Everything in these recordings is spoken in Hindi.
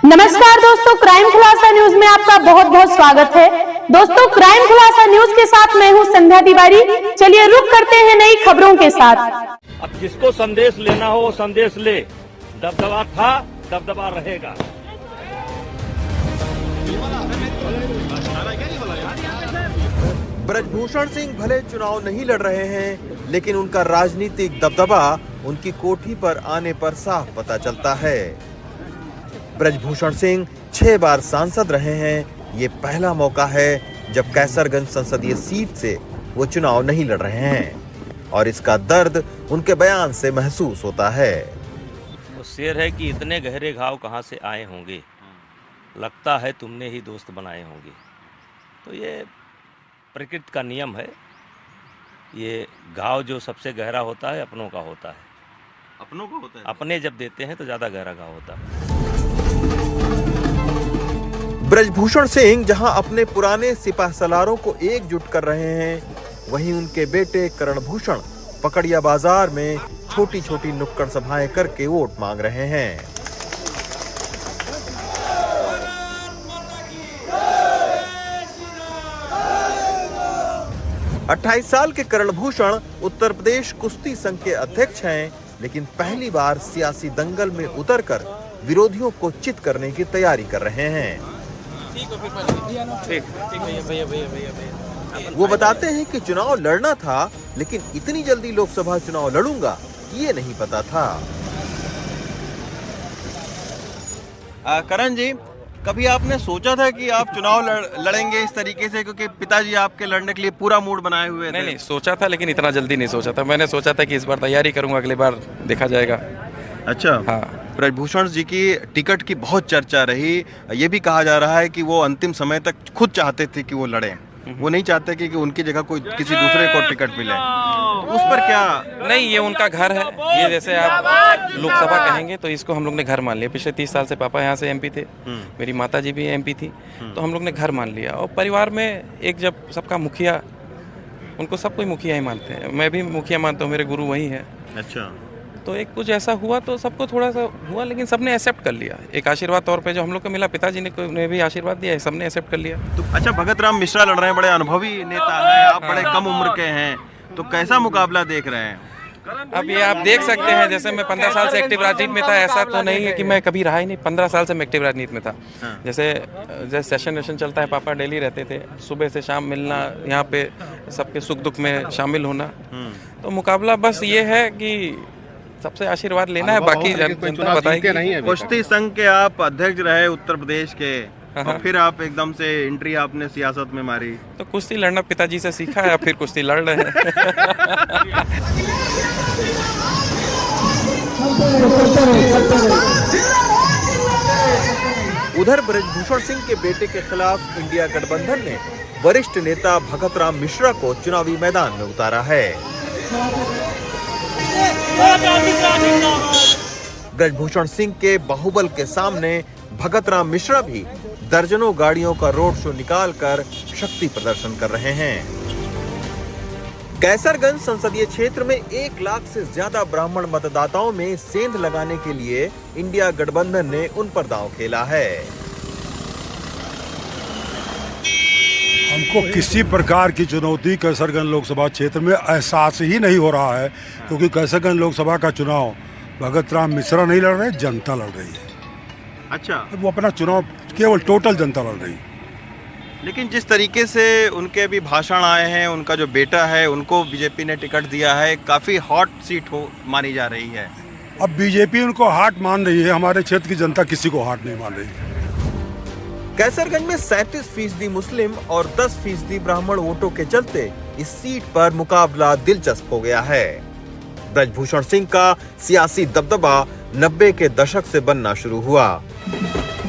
नमस्कार दोस्तों, क्राइम खुलासा न्यूज में आपका बहुत बहुत स्वागत है। दोस्तों, क्राइम खुलासा न्यूज के साथ मैं हूं संध्या तिवारी। चलिए रुक करते हैं नई खबरों के साथ। अब जिसको संदेश लेना हो वो संदेश ले। दबदबा था, दबदबा रहेगा। ब्रजभूषण सिंह भले चुनाव नहीं लड़ रहे हैं, लेकिन उनका राजनीतिक दबदबा उनकी कोठी पर आने पर साफ पता चलता है। ब्रजभूषण सिंह 6 बार सांसद रहे हैं। ये पहला मौका है जब कैसरगंज संसदीय सीट से वो चुनाव नहीं लड़ रहे हैं और इसका दर्द उनके बयान से महसूस होता है। वो शेर है कि इतने गहरे घाव कहाँ से आए होंगे, लगता है तुमने ही दोस्त बनाए होंगे। तो ये प्रकृति का नियम है। ये घाव जो सबसे गहरा होता है अपनों का होता है। अपनों का होता है? अपने जब देते हैं तो ज़्यादा गहरा घाव होता है। ब्रजभूषण सिंह जहां अपने पुराने सिपाहसलारों को एकजुट कर रहे हैं, वहीं उनके बेटे करणभूषण पकड़िया बाजार में छोटी छोटी नुक्कड़ सभाएं करके वोट मांग रहे हैं। अट्ठाईस साल के करणभूषण उत्तर प्रदेश कुश्ती संघ के अध्यक्ष हैं, लेकिन पहली बार सियासी दंगल में उतरकर विरोधियों को चित करने की तैयारी कर रहे हैं। वो बताते हैं कि चुनाव लड़ना था, लेकिन इतनी जल्दी लोकसभा चुनाव लड़ूंगा ये नहीं पता था। करण जी, कभी आपने सोचा था कि आप चुनाव लड़ेंगे इस तरीके से, क्योंकि पिताजी आपके लड़ने के लिए पूरा मूड बनाए हुए थे? नहीं, सोचा था, लेकिन इतना जल्दी नहीं सोचा था। मैंने सोचा था कि इस बार तैयारी करूंगा, अगली बार देखा जाएगा। अच्छा, हाँ। ब्रजभूषण जी की टिकट की बहुत चर्चा रही। ये भी कहा जा रहा है कि वो अंतिम समय तक खुद चाहते थे कि वो लड़ें। वो नहीं चाहते कि उनकी जगह कोई किसी दूसरे को टिकट मिले। तो उस पर क्या? नहीं, ये उनका घर है। ये जैसे आप लोकसभा कहेंगे तो इसको हम लोग ने घर मान लिया। पिछले 30 साल से पापा यहाँ से एमपी थे, मेरी माता जी भी एमपी थी, तो हम लोग ने घर मान लिया। और परिवार में एक जब सबका मुखिया, उनको सब कोई मुखिया ही मानते हैं। मैं भी मुखिया मानता हूँ, मेरे गुरु वही है। अच्छा, तो एक कुछ ऐसा हुआ तो सबको थोड़ा सा हुआ, लेकिन सबने एक्सेप्ट कर लिया। एक आशीर्वाद तौर पे जो हम लोग को मिला, पिताजी ने भी आशीर्वाद दिया, सबने एक्सेप्ट कर लिया। तो अच्छा, भगत राम मिश्रा लड़ रहे हैं, बड़े अनुभवी नेता हैं, आप बड़े कम उम्र के हैं, तो कैसा मुकाबला देख रहे हैं? अब ये आप देख सकते हैं, जैसे मैं 15 साल से एक्टिव राजनीति में था, ऐसा तो नहीं है कि मैं कभी रहा ही नहीं। 15 साल से मैं एक्टिव राजनीति में था। जैसे सेशन चलता है, पापा डेली रहते थे, सुबह से शाम मिलना, यहाँ पे सबके सुख दुख में शामिल होना। तो मुकाबला बस ये है कि सबसे आशीर्वाद लेना है, बाकी जनता बताएगी। कुश्ती संघ के आप अध्यक्ष रहे उत्तर प्रदेश के, और फिर आप एकदम से एंट्री आपने सियासत में मारी। तो कुश्ती लड़ना पिताजी से सीखा है, फिर कुश्ती लड़ रहे हैं। उधर ब्रजभूषण सिंह के बेटे के खिलाफ इंडिया गठबंधन ने वरिष्ठ नेता भगत राम मिश्रा को चुनावी मैदान में उतारा है। ब्रजभूषण सिंह के बाहुबल के सामने भगत राम मिश्रा भी दर्जनों गाड़ियों का रोड शो निकालकर शक्ति प्रदर्शन कर रहे हैं। कैसरगंज संसदीय क्षेत्र में 1 लाख से ज्यादा ब्राह्मण मतदाताओं में सेंध लगाने के लिए इंडिया गठबंधन ने उन पर दांव खेला है। हमको किसी प्रकार की चुनौती कैसरगंज लोकसभा क्षेत्र में एहसास ही नहीं हो रहा है, क्योंकि कैसरगंज लोकसभा का चुनाव भगत राम मिश्रा नहीं लड़ रहे, जनता लड़ रही है। अच्छा, वो अपना चुनाव केवल टोटल जनता लड़ रही है। लेकिन जिस तरीके से उनके अभी भाषण आए हैं, उनका जो बेटा है उनको बीजेपी ने टिकट दिया है, काफी हॉट सीट मानी जा रही है। अब बीजेपी उनको हाट मान रही है, हमारे क्षेत्र की जनता किसी को हाट नहीं मान रही है। कैसरगंज में 37% मुस्लिम और 10% ब्राह्मण वोटों के चलते इस सीट पर मुकाबला दिलचस्प हो गया है। ब्रजभूषण सिंह का सियासी दबदबा 90 के दशक से बनना शुरू हुआ।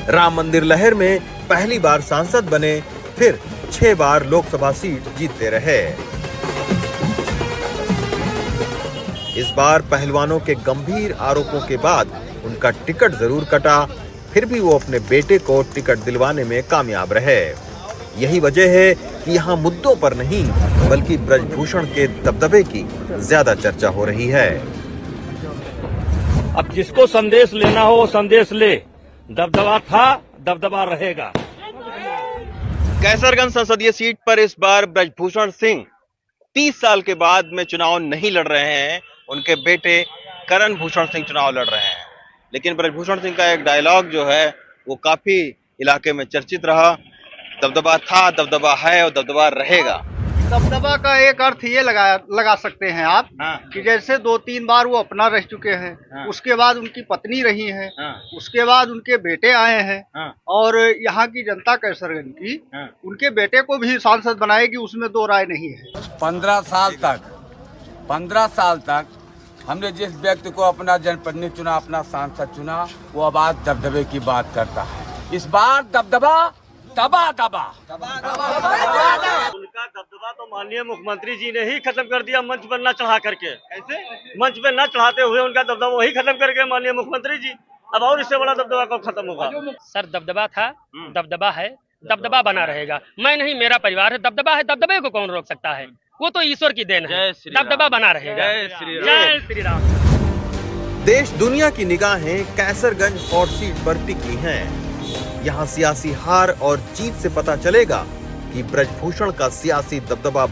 राम मंदिर लहर में पहली बार सांसद बने, फिर 6 बार लोकसभा सीट जीतते रहे। इस बार पहलवानों के गंभीर आरोपों के बाद उनका टिकट जरूर कटा, फिर भी वो अपने बेटे को टिकट दिलवाने में कामयाब रहे। यही वजह है कि यहाँ मुद्दों पर नहीं, बल्कि ब्रजभूषण के दबदबे की ज्यादा चर्चा हो रही है। अब जिसको संदेश लेना हो वो संदेश ले। दबदबा था, दबदबा रहेगा। कैसरगंज संसदीय सीट पर इस बार ब्रजभूषण सिंह 30 साल के बाद में चुनाव नहीं लड़ रहे हैं। उनके बेटे करण भूषण सिंह चुनाव लड़ रहे हैं। लेकिन ब्रजभूषण सिंह का एक डायलॉग जो है वो काफी इलाके में चर्चित रहा। दबदबा था, दबदबा है और दबदबा रहेगा। दबदबा का एक अर्थ ये लगा सकते हैं आप कि जैसे 2-3 बार वो अपना रह चुके हैं, उसके बाद उनकी पत्नी रही है, उसके बाद उनके बेटे आए हैं और यहाँ की जनता कैसरगंज की उनके बेटे को भी सांसद बनाएगी, उसमें दो राय नहीं है। 15 साल तक हमने जिस व्यक्ति को अपना जनप्रतिनिधि चुना, अपना सांसद चुना, वो अब आज दबदबे की बात करता है। इस बार दबदबा दबा दबा उनका दबदबा तो माननीय मुख्यमंत्री जी ने ही खत्म कर दिया, मंच पर न चढ़ा करके। ऐसे मंच पे न चढ़ाते हुए उनका दबदबा वही खत्म करके माननीय मुख्यमंत्री जी। अब और इससे बड़ा दबदबा कब खत्म होगा? सर दबदबा था, दबदबा है, दबदबा बना रहेगा। मैं नहीं, मेरा परिवार है। दबदबा है, दबदबे को कौन रोक सकता है? वो तो ईश्वर की देन है। दबदबा बना रहेगा। जय श्री राम। देश दुनिया की निगाहें कैसरगंज हॉट सीट पर टिकी हैं। यहाँ सियासी हार और जीत से पता चलेगा कि ब्रजभूषण का सियासी दबदबा